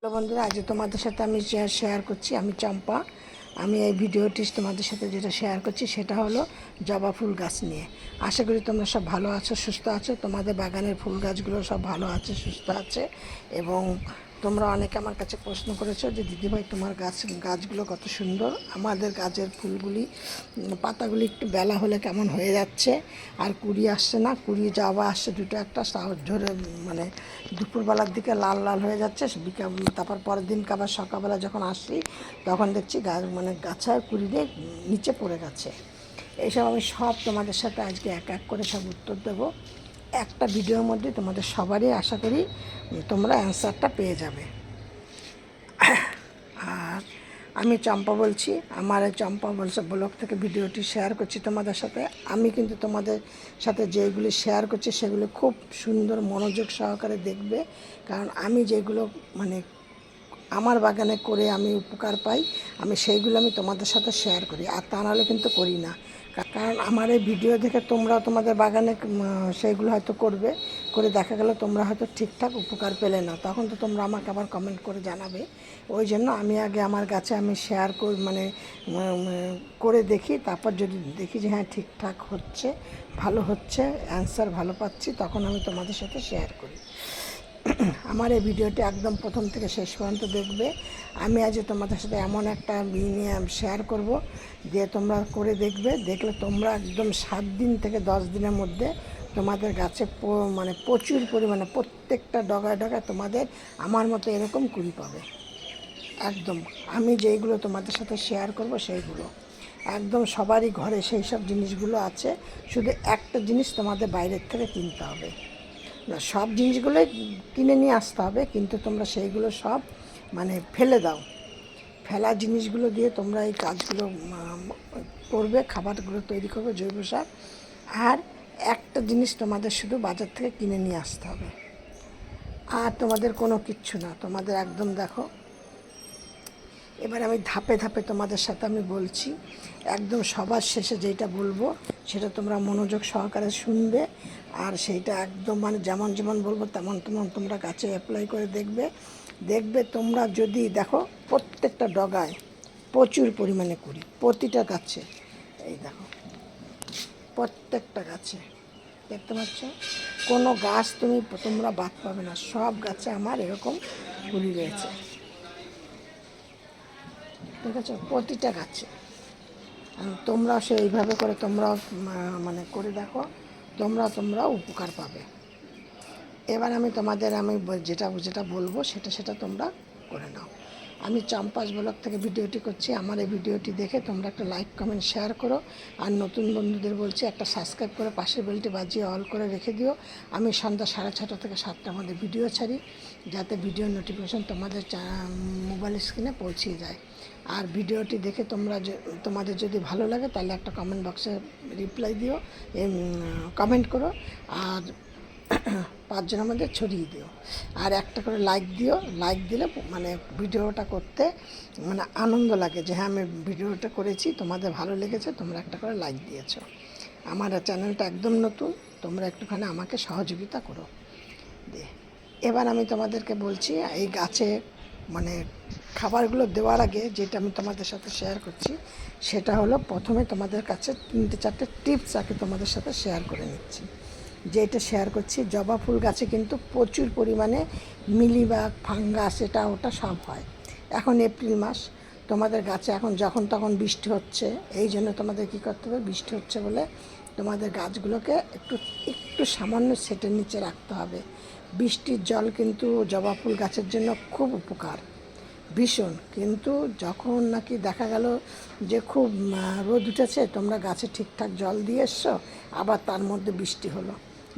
Hello বন্ধুরা, আজ তোমাদের সাথে আমি শেয়ার করছি। আমি চম্পা। আমি এই ভিডিওটি তোমাদের সাথে যেটা শেয়ার করছি সেটা হলো জবা ফুল গাছ নিয়ে। আশা করি তোমরা সব ভালো আছো, সুস্থ আছো। তোমাদের বাগানের ফুল গাছগুলো সব ভালো আছে, সুস্থ আছে। এবং তোমরা অনেকে আমার কাছে প্রশ্ন করেছো যে দিদিভাই তোমার গাছগুলো কত সুন্দর। আমাদের গাছের ফুলগুলি পাতাগুলি একটু বেলা হলে কেমন হয়ে যাচ্ছে, আর কুড়ি আসছে না। কুড়ি জবা আসছে দুটো একটা, ঝরে মানে দুপুরবেলার দিকে লাল লাল হয়ে যাচ্ছে। তারপর পরের দিন আবার সকালবেলা যখন আসি তখন দেখছি গাছের কুড়ি দিয়ে নিচে পড়ে গেছে। এইসব আমি সব তোমাদের সাথে আজকে এক এক করে সব উত্তর দেবো একটা ভিডিওর মধ্যে। তোমাদের সবারই আশা করি তোমরা অ্যান্সারটা পেয়ে যাবে। আর আমি চম্পা বলছি, আমার চম্পা বলছে ব্লগ থেকে ভিডিওটি শেয়ার করছি তোমাদের সাথে। আমি কিন্তু তোমাদের সাথে যেগুলি শেয়ার করছি সেগুলো খুব সুন্দর মনোযোগ সহকারে দেখবে, কারণ আমি যেগুলো আমার বাগানে করে আমি উপকার পাই, আমি সেইগুলো আমি তোমাদের সাথে শেয়ার করি। আর তা নাহলে কিন্তু করি না, কারণ আমার এই ভিডিও দেখে তোমরা তোমাদের বাগানে সেইগুলো হয়তো করবে, করে দেখা গেল তোমরা হয়তো ঠিকঠাক উপকার পেলে না, তখন তো তোমরা আমাকে আবার কমেন্ট করে জানাবে। ওই জন্য আমি আগে আমার গাছে আমি শেয়ার করে দেখি, তারপর যদি দেখি যে হ্যাঁ ঠিকঠাক হচ্ছে, ভালো হচ্ছে, অ্যান্সার ভালো পাচ্ছি, তখন আমি তোমাদের সাথে শেয়ার করি। আমার এই ভিডিওটি একদম প্রথম থেকে শেষ পর্যন্ত দেখবে। আমি আজ তোমাদের সাথে এমন একটা নিয়ে শেয়ার করব যে তোমরা করে দেখবে, দেখলে তোমরা একদম 7 দিন থেকে 10 দিনের মধ্যে তোমাদের গাছে প্রচুর পরিমাণে প্রত্যেকটা ডগায় ডগায় তোমাদের আমার মতো এরকম কুড়ি পাবে। একদম আমি যেইগুলো তোমাদের সাথে শেয়ার করব সেইগুলো একদম সবারই ঘরে সেই সব জিনিসগুলো আছে। শুধু একটা জিনিস তোমাদের বাইরের থেকে কিনতে হবে না, সব জিনিসগুলোই কিনে নিয়ে আসতে হবে, কিন্তু তোমরা সেইগুলো সব ফেলে দাও। ফেলা জিনিসগুলো দিয়ে তোমরা এই কাজগুলো করবে, খাবারগুলো তৈরি করবে, জৈব সার। আর একটা জিনিস তোমাদের শুধু বাজার থেকে কিনে নিয়ে আসতে হবে, আর তোমাদের কোনো কিচ্ছু না। তোমাদের একদম দেখো, এবার আমি ধাপে ধাপে তোমাদের সাথে আমি বলছি। একদম সবার শেষে যেটা বলবো সেটা তোমরা মনোযোগ সহকারে শুনবে, আর সেইটা একদম যেমন যেমন বলবো তেমন তেমন তোমরা গাছে অ্যাপ্লাই করে দেখবে। দেখবে তোমরা যদি দেখো প্রত্যেকটা ডগায় প্রচুর পরিমাণে কুড়ি, প্রতিটা গাছে। এই দেখো প্রত্যেকটা গাছে দেখতে পাচ্ছ, কোনো গাছ তোমরা বাদ পাবে না, সব গাছে আমার এরকম কুড়ি রয়েছে। ঠিক আছে, প্রতিটা গাছে। তোমরা সেইভাবে করে তোমরাও করে দেখো, তোমরা উপকার পাবে। এবার আমি তোমাদের যেটা যেটা বলবো সেটা তোমরা করে নাও। আমি চম্পাস ব্লগ থেকে ভিডিওটি করছি। আমার এই ভিডিওটি দেখে তোমরা একটা লাইক, কমেন্ট, শেয়ার করো। আর নতুন বন্ধুদের বলছি একটা সাবস্ক্রাইব করে পাশের বেলটি বাজিয়ে অল করে রেখে দিও। আমি সন্ধ্যা 6:30 থেকে 7টার মধ্যে ভিডিও ছাড়ি, যাতে ভিডিও নোটিফিকেশন তোমাদের মোবাইল স্ক্রিনে পৌঁছিয়ে যায়। আর ভিডিওটি দেখে তোমাদের যদি ভালো লাগে তাহলে একটা কমেন্ট বক্সে রিপ্লাই দিও, কমেন্ট করো, আর 5 জনের মধ্যে ছড়িয়ে দিও। আর একটা করে লাইক দিও। লাইক দিলে ভিডিওটা করতে আনন্দ লাগে, যে হ্যাঁ আমি ভিডিওটা করেছি, তোমাদের ভালো লেগেছে, তোমরা একটা করে লাইক দিয়েছো। আমার চ্যানেলটা একদম নতুন, তোমরা একটুখানি আমাকে সহযোগিতা করো। এবার আমি তোমাদেরকে বলছি এই গাছে খাবারগুলো দেওয়ার আগে যেটা আমি তোমাদের সাথে শেয়ার করছি সেটা হলো, প্রথমে তোমাদের কাছে 3-4টে টিপস আগে তোমাদের সাথে শেয়ার করে নিচ্ছি। যেটা শেয়ার করছি, জবা ফুল গাছে কিন্তু প্রচুর পরিমাণে মিলিবাগ, ফাঙ্গাস, এটা ওটা সব হয়। এখন এপ্রিল মাস, তোমাদের গাছে এখন যখন তখন বৃষ্টি হচ্ছে, এই জন্য তোমাদের কী করতে হবে, বৃষ্টি হচ্ছে বলে তোমাদের গাছগুলোকে একটু একটু সামান্য সেটের নিচে রাখতে হবে। বৃষ্টির জল কিন্তু জবা ফুল গাছের জন্য খুব উপকার, ভীষণ। কিন্তু যখন নাকি দেখা গেল যে খুব রোদ উঠেছে, তোমরা গাছে ঠিকঠাক জল দিয়ে এসছো, আবার তার মধ্যে বৃষ্টি হলো,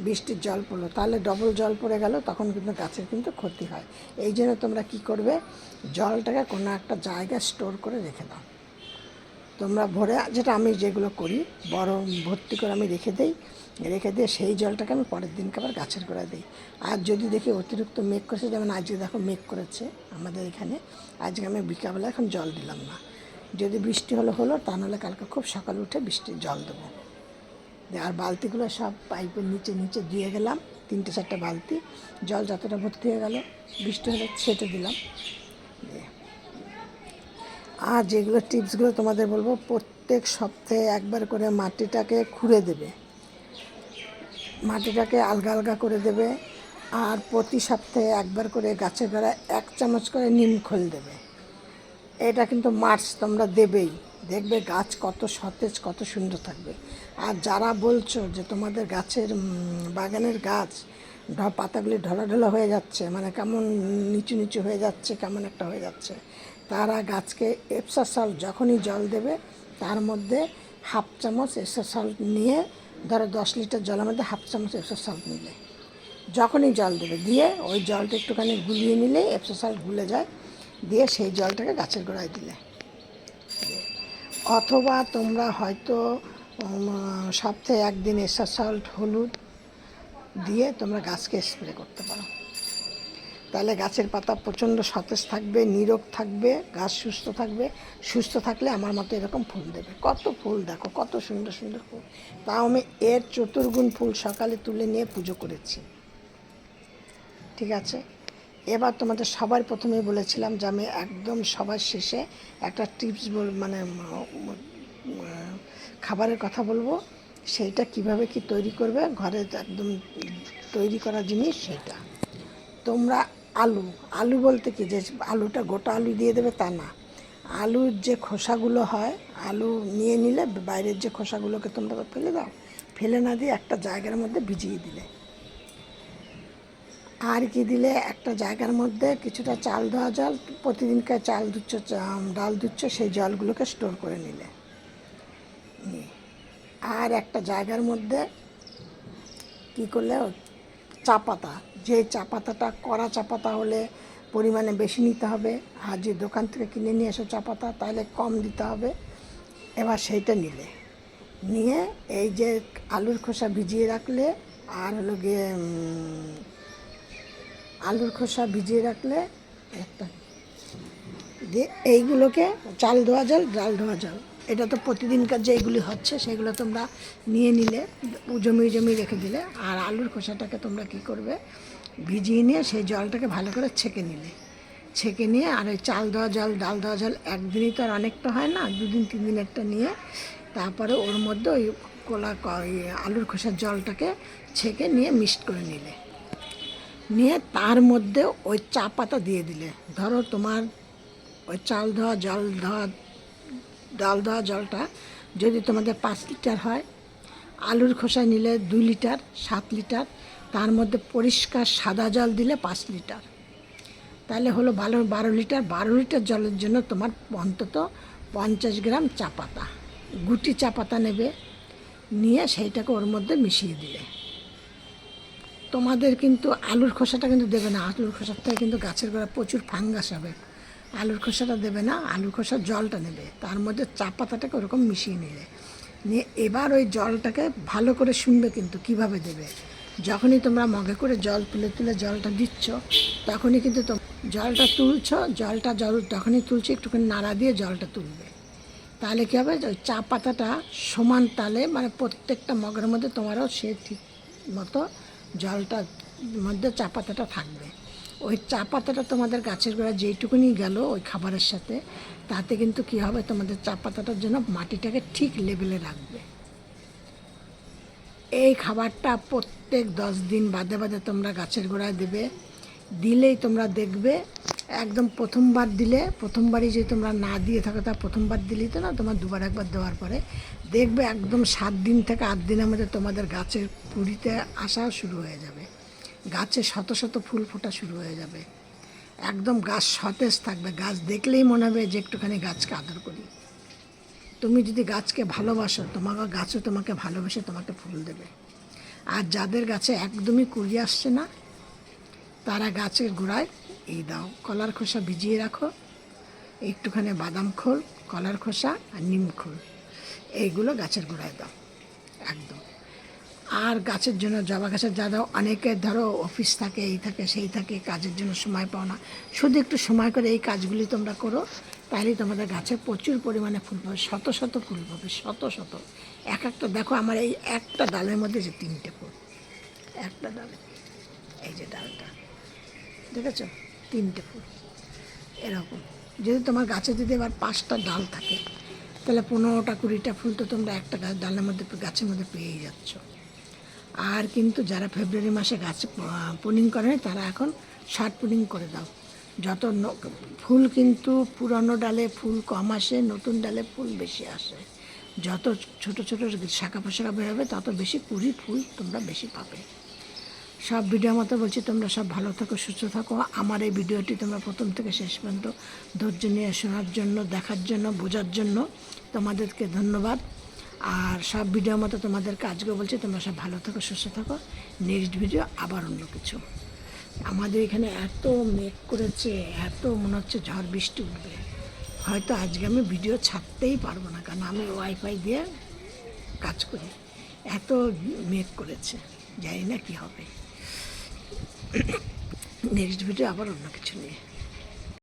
বৃষ্টির জল পড়লো, তাহলে ডবল জল পড়ে গেল, তখন কিন্তু গাছের কিন্তু ক্ষতি হয়। এই জন্য তোমরা কী করবে, জলটাকে কোনো একটা জায়গায় স্টোর করে রেখে দাও। তোমরা ভরে, যেটা আমি যেগুলো করি, বড় ভর্তি করে আমি রেখে দিয়ে সেই জলটাকে আমি পরের দিনকে আবার গাছের গোড়ায় দিই। আর যদি দেখি অতিরিক্ত মেঘ করেছে, যেমন আজকে দেখো মেঘ করেছে আমাদের এখানে, আজকে আমি বিকালবেলা এখন জল দিলাম না। যদি বৃষ্টি হলো, তা নাহলে কালকে খুব সকালে উঠে বৃষ্টির জল দেবো। আর বালতিগুলো সব পাইপের নিচে নিচে দিয়ে গেলাম, 3টে 4টে বালতি জল যতটা ভর্তি হয়ে গেল, বৃষ্টি হলে ছেটে দিলাম। আর যেগুলো টিপসগুলো তোমাদের বলবো, প্রত্যেক সপ্তাহে একবার করে মাটিটাকে খুঁড়ে দেবে, মাটিটাকে আলগা আলগা করে দেবে। আর প্রতি সপ্তাহে একবার করে গাছের গোড়ায় 1 চামচ করে নিম খোল দেবে। এটা কিন্তু মাস্ট, তোমরা দেবেই, দেখবে গাছ কত সতেজ, কত সুন্দর থাকবে। আর যারা বলছো যে তোমাদের গাছের বাগানের গাছ পাতাগুলি ঢলা হয়ে যাচ্ছে, মানে কেমন নিচু নিচু হয়ে যাচ্ছে, কেমন একটা হয়ে যাচ্ছে, তারা গাছকে এপসা সল্ট যখনই জল দেবে তার মধ্যে 1/2 চামচ এপসা সল্ট নিয়ে, ধরো 10 লিটার জলের মধ্যে 1/2 চামচ এপসা সল্ট নিলে, যখনই জল দেবে দিয়ে ওই জলটা একটুখানি গুলিয়ে নিলে এপসা সল্ট গুলে যায়, দিয়ে সেই জলটাকে গাছের গোড়ায় দিলে। অথবা তোমরা হয়তো সপ্তাহে 1 দিন এপসা সল্ট হলুদ দিয়ে তোমরা গাছকে স্প্রে করতে পারো। তাহলে গাছের পাতা প্রচণ্ড সতেজ থাকবে, নিরোগ থাকবে, গাছ সুস্থ থাকবে। সুস্থ থাকলে আমার মতো এরকম ফুল দেবে। কত ফুল দেখো, কত সুন্দর সুন্দর ফুল। তাও আমি এর 4 গুণ ফুল সকালে তুলে নিয়ে পুজো করেছি। ঠিক আছে, এবার তোমাদের সবার প্রথমেই বলেছিলাম যে আমি একদম সবার শেষে একটা টিপস মানে খাবারের কথা বলবো, সেইটা কিভাবে কি তৈরি করবে, ঘরে একদম তৈরি করা জিনিস সেটা। তোমরা আলু বলতে কি যে আলুটা গোটা আলু দিয়ে দেবে তা না, আলুর যে খোসাগুলো হয়, আলু নিয়ে নিলে বাইরের যে খোসাগুলোকে তোমরা ফেলে দাও, ফেলে না দিয়ে একটা জায়গার মধ্যে ভিজিয়ে দিলে। আর কি দিলে, একটা জায়গার মধ্যে কিছুটা চাল ধোয়া জল, প্রতিদিনকার চাল ধুচ্ছ, ডাল ধুচ্ছ, সেই জলগুলোকে স্টোর করে নিলে। আর একটা জায়গার মধ্যে কি করলে, চা পাতা, যে চা পাতাটা কড়া চা পাতা হলে পরিমাণে বেশি নিতে হবে, আর যে দোকান থেকে কিনে নিয়ে এসো চা পাতা তাহলে কম দিতে হবে। এবার সেইটা নিলে, নিয়ে এই যে আলুর খোসা ভিজিয়ে রাখলে, আর হলো গিয়ে আলুর খোসা ভিজিয়ে রাখলে একটা দিয়ে এইগুলোকে চাল ধোয়া জল, ডাল ধোয়া জল, এটা তো প্রতিদিনকার যেগুলি হচ্ছে সেগুলো তোমরা নিয়ে নিলে, জমিয়ে রেখে দিলে। আর আলুর খোসাটাকে তোমরা কি করবে, ভিজিয়ে নিয়ে সেই জলটাকে ভালো করে ছেঁকে নিলে, ছেঁকে নিয়ে আর ওই চাল ধোয়া জল, ডাল ধোয়া জল একদিনই তো আর অনেকটা হয় না, 2 দিন 3 দিন একটা নিয়ে তারপরে ওর মধ্যে ওই আলুর খোসার জলটাকে ছেঁকে নিয়ে মিক্সড করে নিলে, নিয়ে তার মধ্যে ওই চা পাতা দিয়ে দিলে। ধরো তোমার ওই চাল ধোয়া জল ধোয়া ডাল ধোয়া জলটা যদি তোমাদের 5 লিটার হয়, আলুর খোসা নিলে 2 লিটার, 7 লিটার, তার মধ্যে পরিষ্কার সাদা জল দিলে 5 লিটার, তাহলে হলো 12 লিটার। 12 লিটার জলের জন্য তোমার অন্তত 50 গ্রাম চা পাতা, গুটি চা পাতা নেবে, নিয়ে সেইটাকে ওর মধ্যে মিশিয়ে দিলে। তোমাদের কিন্তু আলুর খোসাটা কিন্তু দেবে না, আলুর খোসার থেকে কিন্তু গাছের গোড়া প্রচুর ফাঙ্গাস হবে। আলুর খোসাটা দেবে না, আলুর খোসার জলটা নেবে, তার মধ্যে চা পাতাটাকে ওরকম মিশিয়ে নিলে, নিয়ে এবার ওই জলটাকে ভালো করে শুনবে কিন্তু কীভাবে দেবে। যখনই তোমরা মগে করে জল তুলে তুলে জলটা দিচ্ছ, তখনই কিন্তু জলটা তুলছো, যখনই তুলছো একটুখানি নাড়া দিয়ে জলটা তুলবে। তাহলে কী হবে, ওই চা পাতাটা সমান তালে, মানে প্রত্যেকটা মগের মধ্যে তোমারও সে ঠিক মতো জলটার মধ্যে চা পাতাটা থাকবে। ওই চা পাতাটা তোমাদের গাছের গোড়া যেইটুকুনি গেল ওই খাবারের সাথে, তাতে কিন্তু কী হবে, তোমাদের চা পাতাটার জন্য মাটিটাকে ঠিক লেভেলে রাখবে। এই খাবারটা প্রত্যেক 10 দিন বাদে বাদে তোমরা গাছের গোড়ায় দেবে। দিলেই তোমরা দেখবে একদম প্রথমবার দিলে, প্রথমবারই যদি তোমরা না দিয়ে থাকো, তা প্রথমবার দিলেই তো না, তোমার 2বার 1বার দেওয়ার পরে দেখবে একদম 7 দিন থেকে 8 দিনের মধ্যে তোমাদের গাছের কুড়িতে আসাও শুরু হয়ে যাবে, গাছে শত শত ফুল ফোটা শুরু হয়ে যাবে, একদম গাছ সতেজ থাকবে। গাছ দেখলেই মনে হবে যে একটুখানি গাছকে আদর করি। তুমি যদি গাছকে ভালোবাসো, গাছও তোমাকে ভালোবেসে তোমাকে ফুল দেবে। আর যাদের গাছে একদমই কুড়ি আসছে না, তারা গাছের গোড়ায় এই দাও, কলার খোসা ভিজিয়ে রাখো, একটুখানি বাদাম খোল, কলার খোসা আর নিম খোল, এইগুলো গাছের গোড়ায় দাও একদম। আর গাছের জন্য, জবা গাছের যারা অনেকের ধরো অফিস থাকে, এই থাকে সেই থাকে, কাজের জন্য সময় পাও না, শুধু একটু সময় করে এই কাজগুলি তোমরা করো, তাহলেই তোমাদের গাছে প্রচুর পরিমাণে ফুল পাবে, শত শত ফুল পাবে, শত এক একটা। দেখো আমার এই একটা ডালের মধ্যে যে 3টে ফুল, একটা ডালে। এই যে ডালটা দেখেছ, 3টে ফুল এরকম। যদি তোমার গাছে যদি এবার 5টা ডাল থাকে, তাহলে 15টা 20টা ফুল তো তোমরা একটা ডালের মধ্যে গাছের মধ্যে পেয়েই যাচ্ছ। আর কিন্তু যারা ফেব্রুয়ারি মাসে গাছ পুনিং করে তারা এখন শার্ট পুনিং করে দাও। যত ফুল কিন্তু পুরনো ডালে ফুল কম আসে, নতুন ডালে ফুল বেশি আসে। যত ছোট ছোট শাখা পোশাখা বেরোবে তত বেশি কুড়ি ফুল তোমরা বেশি পাবে। সব ভিডিও মতো বলছি, তোমরা সব ভালো থাকো, সুস্থ থাকো। আমার এই ভিডিওটি তোমরা প্রথম থেকে শেষ পর্যন্ত ধৈর্য নিয়ে শোনার জন্য, দেখার জন্য, বোঝার জন্য তোমাদেরকে ধন্যবাদ। আর সব ভিডিও মতো তোমাদেরকে আজকে বলছি, তোমরা সব ভালো থাকো, সুস্থ থাকো। নেক্সট ভিডিও আবার অন্য কিছু। আমাদের এখানে এত মেঘ করেছে, এত মনে হচ্ছে ঝড় বৃষ্টি উঠবে। হয়তো আজকে আমি ভিডিও ছাড়তেই পারবো না, কারণ আমি ওয়াইফাই দিয়ে কাজ করি। এত মেঘ করেছে, জানি না কী হবে। নেক্সট ভিডিও আবার অন্য কিছু নিয়ে।